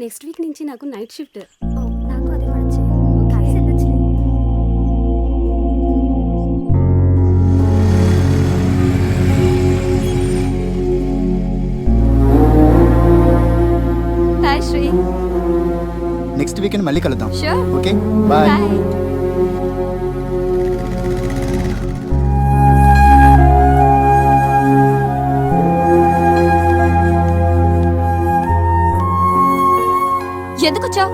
Next week నుంచి నాకు night shift. నాకు అదే పడచ్చు. కలిసి వెళ్ళొచ్చులే. హాయ్ శ్రీ. నెక్స్ట్ వీకెండ్ మళ్ళీ కలుద్దాం. Sure. Okay bye. Bye. ఎందుకొచ్చావు?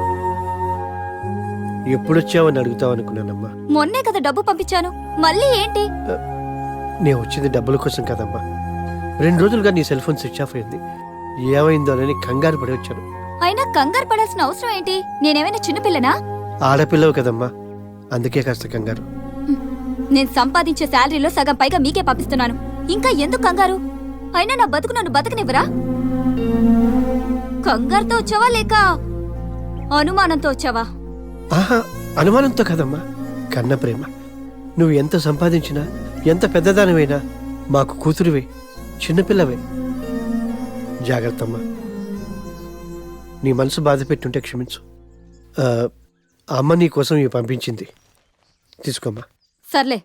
ఎప్పుడొచ్చావని అడుగుతావు అనుకున్నానమ్మా. మొన్నే కదా డబ్బు పంపించాను, మళ్ళీ ఏంటి? నేను వచ్చింది డబ్బుల కోసం కదమ్మా. 2 రోజులుగా నీ సెల్ ఫోన్ స్విచ్ ఆఫ్ అయింది. ఏమైందోనని కంగారు పడి వచ్చాను. అయినా కంగారు పడాల్సిన అవసరం ఏంటి? నేనేమైనా చిన్నపిల్లనా? ఆడపిల్లవు కదమ్మా, అందుకే కాస్త కంగారు. నేను సంపాదించే శాలరీలో సగం పైగా మీకే పంపిస్తున్నాను, ఇంకా ఎందుకు కంగారు? అయినా నా బతుకు నన్ను బతకనివ్వరా? కంగారుతో వచ్చావా లేక అనుమానంతో వచ్చావా? ఆహా, అనుమానంతో కదమ్మా, కన్న ప్రేమ. నువ్వు ఎంత సంపాదించినా, ఎంత పెద్దదానివైనా మాకు కూతురువే, చిన్నపిల్లవే. జాగ్రత్తమ్మా. నీ మనసు బాధ పెట్టుంటే క్షమించు. అమ్మ నీ కోసం ఇవి పంపించింది, తీసుకోమ్మా. సర్లే.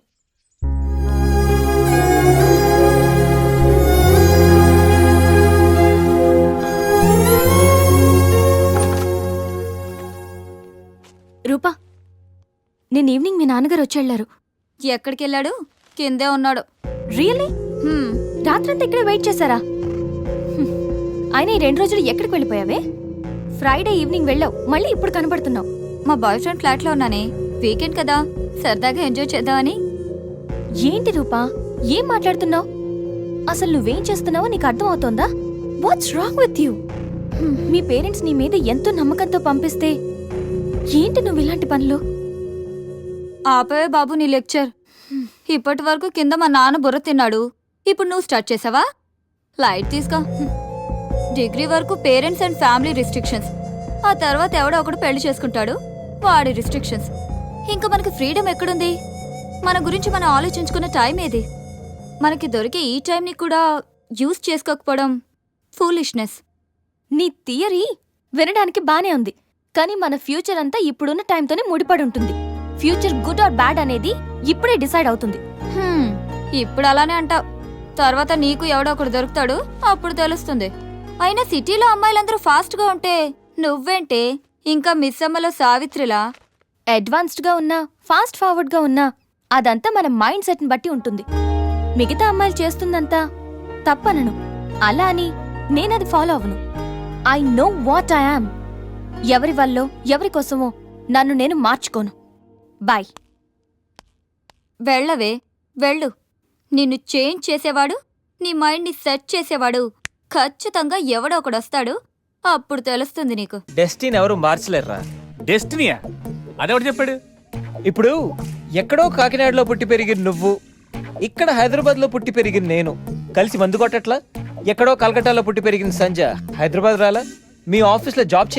రూపా, నేను ఈవినింగ్ మీ నాన్నగారు వచ్చేళ్లారు. ఎక్కడికెళ్ళాడు? కిందే ఉన్నాడు. రియల్లీ? రాత్రంతా ఇక్కడే వెయిట్ చేశారా? అయినా ఈ 2 రోజులు ఎక్కడికి వెళ్ళిపోయావే? ఫ్రైడే ఈవినింగ్ వెళ్ళావు, మళ్ళీ ఇప్పుడు కనబడుతున్నావు. మా బాయ్ ఫ్రెండ్ ఫ్లాట్ లో ఉన్నానే, వీకెండ్ కదా, సరదాగా ఎంజాయ్ చేద్దామని. ఏంటి రూపా, ఏం మాట్లాడుతున్నావు? అసలు నువ్వేం చేస్తున్నావో నీకు అర్థమవుతోందా? What's wrong with you? మీ పేరెంట్స్ నీ మీద ఎంతో నమ్మకంతో పంపిస్తే ఏంటి నువ్వు ఇలాంటి పనులు? ఆపవే బాబు నీ లెక్చర్. ఇప్పటి వరకు కింద మా నాన్న బుర్ర తిన్నాడు, ఇప్పుడు నువ్వు స్టార్ట్ చేసావా? లైట్ తీసుకో. డిగ్రీ వరకు పేరెంట్స్ అండ్ ఫ్యామిలీ రిస్ట్రిక్షన్స్, ఆ తర్వాత ఎవడో ఒకడు పెళ్లి చేసుకుంటాడు, వాడి రిస్ట్రిక్షన్స్. ఇంకా మనకి ఫ్రీడమ్ ఎక్కడుంది? మన గురించి మనం ఆలోచించుకున్న టైం ఏది? మనకి దొరికే ఈ టైంని కూడా యూజ్ చేసుకోకపోవడం ఫూలిష్నెస్. నీ థియరీ వినడానికి బానే ఉంది, కానీ మన ఫ్యూచర్ అంతా ఇప్పుడున్న టైంతోనే ముడిపడి ఉంటుంది. ఫ్యూచర్ గుడ్ ఆర్ బ్యాడ్ అనేది ఇప్పుడే డిసైడ్ అవుతుంది. ఇప్పుడు అలానే అంటావు, తర్వాత నీకు ఎవడో ఒకడు దొరుకుతాడు, అప్పుడు తెలుస్తుంది. అయినా సిటీలో అమ్మాయిలందరూ ఫాస్ట్గా ఉంటే నువ్వేంటే ఇంకా మిస్ అమ్మలో సావిత్రిలా అడ్వాన్స్డ్గా ఉన్నా, ఫాస్ట్ ఫార్వర్డ్గా ఉన్నా, అదంతా మన మైండ్ సెట్ని బట్టి ఉంటుంది. మిగతా అమ్మాయిలు చేస్తుందంతా తప్పనను, అలా అని నేనది ఫాలో అవ్వను. I know what I am. ఎవరి వల్లో ఎవరి కోసమో నన్ను నేను మార్చుకోను. బాయ్. వెళ్ళవే, వెళ్ళు. నిన్ను చేంజ్ చేసేవాడు, నీ మైండ్ని సెట్ చేసేవాడు ఖచ్చితంగా ఎవడో ఒకడు వస్తాడు, అప్పుడు తెలుస్తుంది నీకు. డెస్టినీ ఎవరు మార్చలేరురా. డెస్టినీయా? అదెవడు చెప్పాడు? ఇప్పుడు ఎక్కడో కాకినాడలో పుట్టి పెరిగిన నువ్వు, ఇక్కడ హైదరాబాద్లో పుట్టి పెరిగిన నేను కలిసి మందు కొట్టట్లా? ఎక్కడో కలకట్టాలో పుట్టి పెరిగిన సంజ హైదరాబాద్ రాలా? మీ ఆఫీస్లో జాబ్